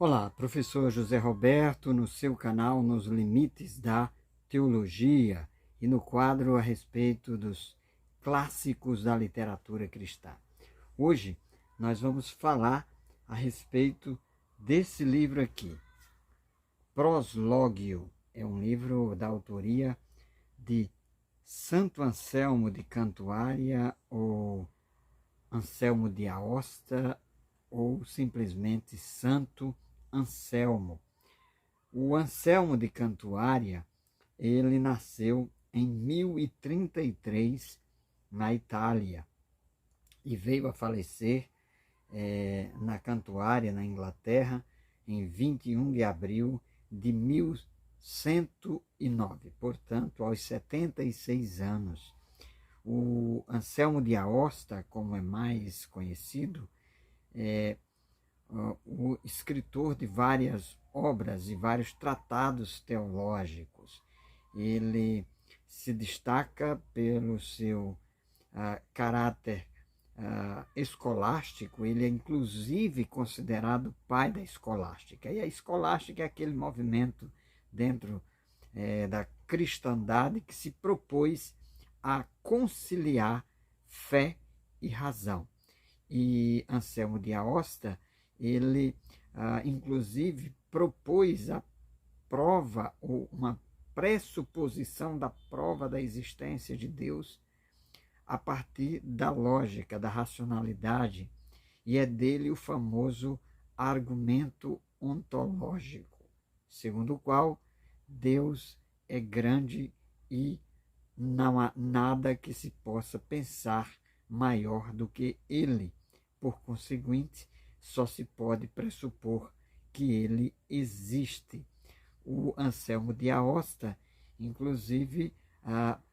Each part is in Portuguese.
Olá, professor José Roberto, no seu canal Nos Limites da Teologia e no quadro a respeito dos clássicos da literatura cristã. Hoje nós vamos falar a respeito desse livro aqui, Proslógio. É um livro da autoria de Santo Anselmo de Cantuária ou Anselmo de Aosta ou simplesmente Santo Anselmo. O Anselmo de Cantuária, ele nasceu em 1033 na Itália e veio a falecer na Cantuária, na Inglaterra, em 21 de abril de 1109, portanto, aos 76 anos. O Anselmo de Aosta, como é mais conhecido, é o escritor de várias obras e vários tratados teológicos. Ele se destaca pelo seu caráter escolástico. Ele é inclusive considerado pai da escolástica. E a escolástica é aquele movimento dentro da cristandade que se propôs a conciliar fé e razão. E Anselmo de Aosta, ele inclusive propôs a prova, ou uma pressuposição da prova da existência de Deus a partir da lógica, da racionalidade, e é dele o famoso argumento ontológico, segundo o qual Deus é grande e não há nada que se possa pensar maior do que ele. Por conseguinte, só se pode pressupor que ele existe. O Anselmo de Aosta, inclusive,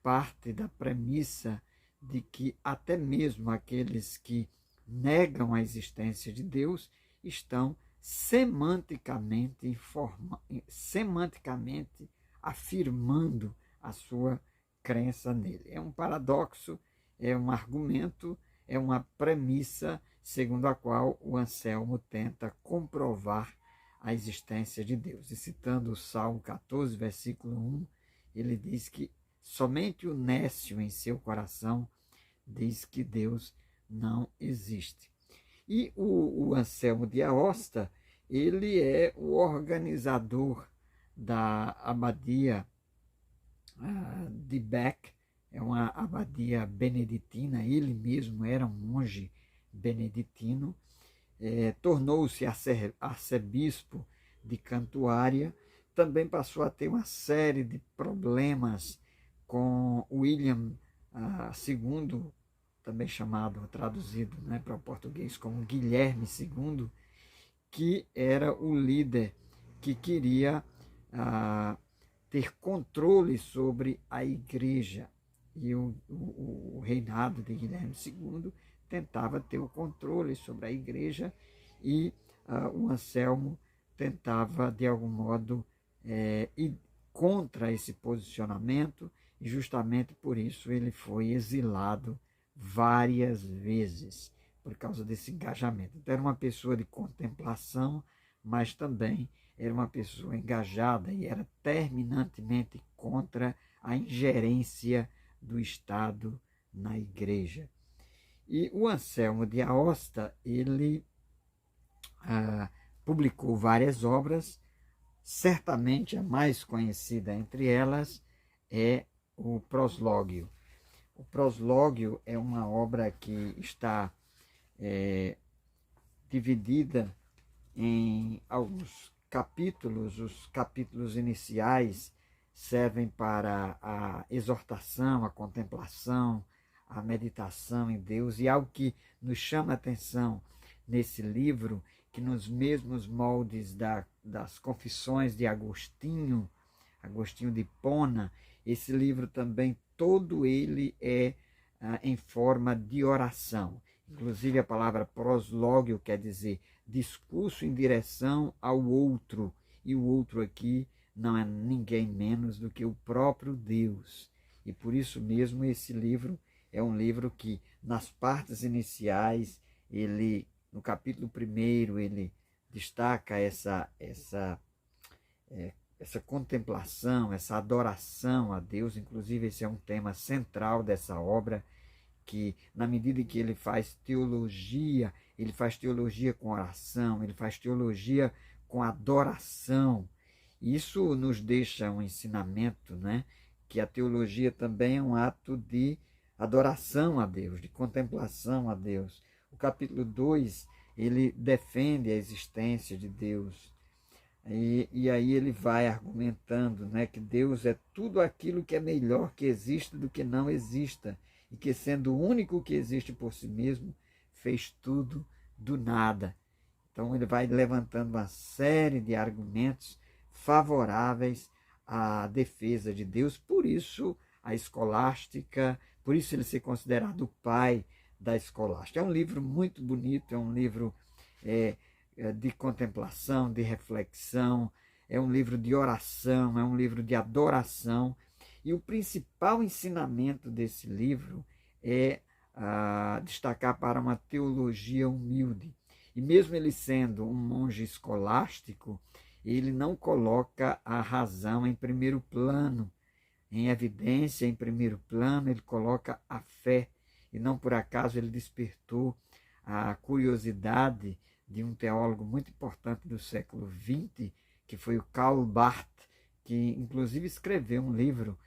parte da premissa de que até mesmo aqueles que negam a existência de Deus estão semanticamente afirmando a sua crença nele. É um paradoxo, é um argumento, é uma premissa segundo a qual o Anselmo tenta comprovar a existência de Deus. E citando o Salmo 14, versículo 1, ele diz que somente o nécio em seu coração diz que Deus não existe. E o Anselmo de Aosta, ele é o organizador da abadia de Bec, é uma abadia beneditina. Ele mesmo era um monge beneditino, tornou-se arcebispo de Cantuária, também passou a ter uma série de problemas com William II, também chamado, traduzido para o português como Guilherme II, que era o líder que queria ter controle sobre a igreja. E o reinado de Guilherme II tentava ter o controle sobre a igreja e o Anselmo tentava, de algum modo, ir contra esse posicionamento, e justamente por isso ele foi exilado várias vezes, por causa desse engajamento. Então era uma pessoa de contemplação, mas também era uma pessoa engajada e era terminantemente contra a ingerência do Estado na igreja. E o Anselmo de Aosta, ele publicou várias obras. Certamente a mais conhecida entre elas é o Proslógio. O Proslógio é uma obra que está dividida em alguns capítulos. Os capítulos iniciais servem para a exortação, a contemplação, a meditação em Deus. E algo que nos chama a atenção nesse livro, que nos mesmos moldes das Confissões de Agostinho de Hipona, esse livro também, todo ele é em forma de oração. Inclusive a palavra proslógio quer dizer discurso em direção ao outro, e o outro aqui não é ninguém menos do que o próprio Deus. E por isso mesmo esse livro é um livro que, nas partes iniciais, ele, no capítulo 1, ele destaca essa contemplação, essa adoração a Deus. Inclusive, esse é um tema central dessa obra, que na medida que ele faz teologia com oração, ele faz teologia com adoração. Isso nos deixa um ensinamento, né? Que a teologia também é um ato de adoração a Deus, de contemplação a Deus. O capítulo 2, ele defende a existência de Deus. E aí ele vai argumentando, né, que Deus é tudo aquilo que é melhor que exista do que não exista, e que, sendo o único que existe por si mesmo, fez tudo do nada. Então ele vai levantando uma série de argumentos favoráveis à defesa de Deus. Por isso a escolástica, por isso ele ser considerado o pai da escolástica. É um livro muito bonito, é um livro de contemplação, de reflexão, é um livro de oração, é um livro de adoração. E o principal ensinamento desse livro é destacar para uma teologia humilde. E mesmo ele sendo um monge escolástico, ele não coloca a razão em primeiro plano, em evidência, em primeiro plano, ele coloca a fé. E não por acaso ele despertou a curiosidade de um teólogo muito importante do século XX, que foi o Karl Barth, que inclusive escreveu um livro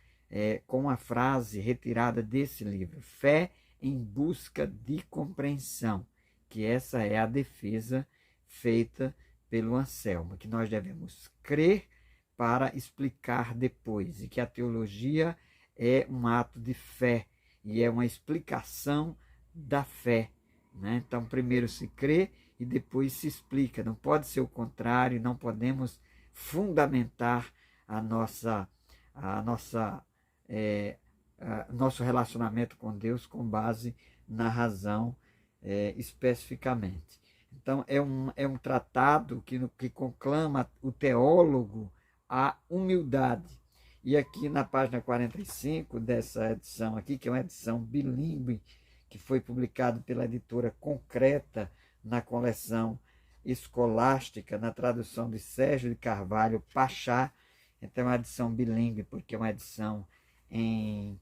com uma frase retirada desse livro: fé em busca de compreensão, que essa é a defesa feita pelo Anselmo, que nós devemos crer para explicar depois, e que a teologia é um ato de fé, e é uma explicação da fé, né? Então, primeiro se crê e depois se explica. Não pode ser o contrário, não podemos fundamentar nosso relacionamento com Deus com base na razão especificamente. Então, é um tratado que conclama o teólogo à humildade. E aqui na página 45 dessa edição aqui, que é uma edição bilíngue, que foi publicado pela editora Concreta na coleção escolástica, na tradução de Sérgio de Carvalho Pachá. Então é uma edição bilíngue, porque é uma edição em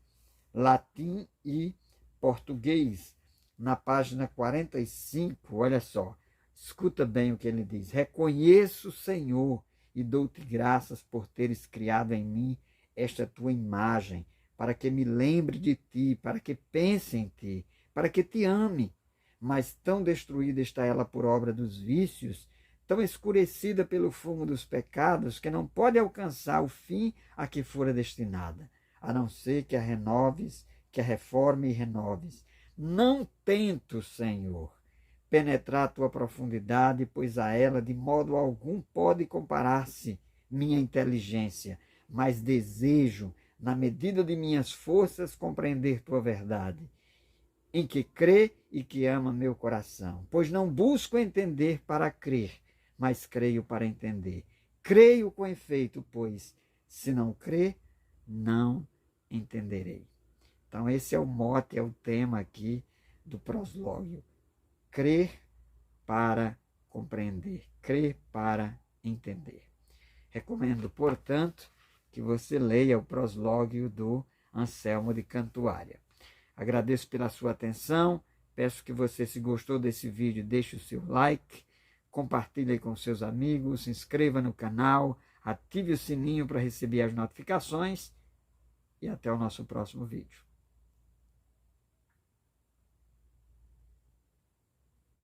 latim e português. Na página 45, olha só, escuta bem o que ele diz: reconheço, Senhor, e dou-te graças por teres criado em mim esta tua imagem, para que me lembre de ti, para que pense em ti, para que te ame. Mas tão destruída está ela por obra dos vícios, tão escurecida pelo fumo dos pecados, que não pode alcançar o fim a que fora destinada, a não ser que a renoves, que a reforme e renoves. Não tento, Senhor, penetrar a tua profundidade, pois a ela de modo algum pode comparar-se minha inteligência, mas desejo, na medida de minhas forças, compreender tua verdade, em que crê e que ama meu coração. Pois não busco entender para crer, mas creio para entender. Creio com efeito, pois, se não crer, não entenderei. Então esse é o mote, é o tema aqui do proslógio. Crer para compreender, crer para entender. Recomendo, portanto, que você leia o proslógio do Anselmo de Cantuária. Agradeço pela sua atenção, peço que você, se gostou desse vídeo, deixe o seu like, compartilhe com seus amigos, se inscreva no canal, ative o sininho para receber as notificações e até o nosso próximo vídeo.